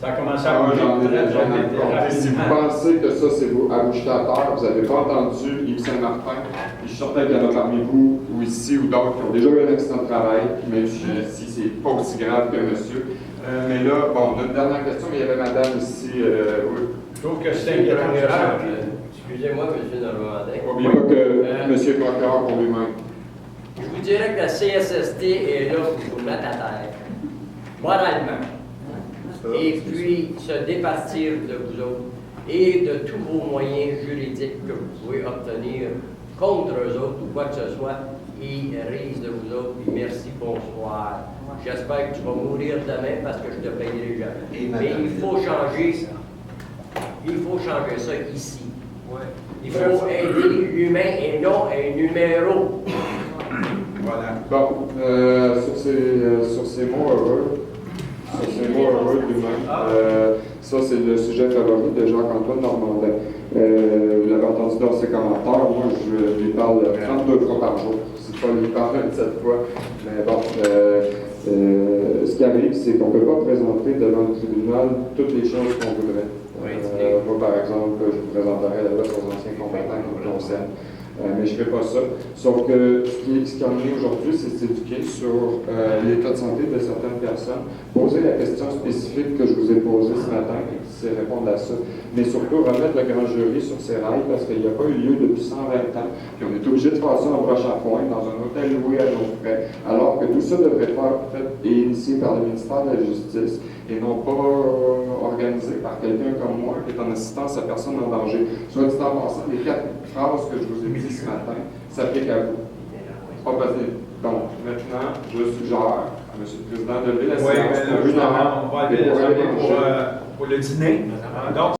Ça a commencé à Ah, bouger j'en ai très, déjà très Si vous rapidement. pensez que ça, c'est vous, à vous jeter à terre, vous n'avez pas entendu Yves Saint-Martin, puis je suis certain qu'il y en a parmi vous, ou ici, ou d'autres, qui ont déjà eu un accident de travail, même si c'est pas aussi grave que monsieur. Mais là, bon, on a une dernière question, mais il y avait madame ici. Oui. Je trouve que c'est inquiétant. Excusez-moi, M. Normandin. N'oubliez pas que monsieur est procureur pour lui-même. Je vous dirais que la CSST est là pour vous mettre à terre, moralement. Et puis se départir de vous autres et de tous vos moyens juridiques que vous pouvez obtenir contre eux autres ou quoi que ce soit. Ils risent de vous autres. Puis merci, bonsoir. J'espère que tu vas mourir demain parce que je te payerai jamais. Mais il faut changer ça. Il faut changer ça ici. Il faut aider l'humain et non un numéro. Voilà. Bon, sur ces mots heureux, lui-même, ça c'est le sujet favori de Jacques-Antoine Normandin. Vous l'avez entendu dans ses commentaires, moi je lui parle 32 fois par jour. C'est pas lui parler 27 fois, mais bon, ce qui arrive, c'est qu'on ne peut pas présenter devant le tribunal toutes les choses qu'on voudrait. Moi, par exemple, je vous présenterai la loi sur les anciens combattants qui me concerne. Mais je ne fais pas ça. Sauf que ce qui en est aujourd'hui, c'est s'éduquer sur l'état de santé de certaines personnes, poser la question spécifique que je vous ai posée ce matin, et c'est répondre à ça. Mais surtout, remettre le grand jury sur ses rails, parce qu'il n'y a pas eu lieu depuis 120 ans. Puis on est obligé de faire ça en broche à foin, dans un hôtel loué à nos frais, alors que tout ça devrait être fait et initié par le ministère de la Justice, et non pas organisé par quelqu'un comme moi, qui est en assistance à personne en danger. Soit dit en passant, les 4 phrases que je vous ai dites ce matin s'appliquent à vous. Pas passé. Donc, maintenant, je suggère à M. le Président de lever la Oui, séance mais là, pour une heure on va et lever pour aller la manger. pour le dîner. Donc,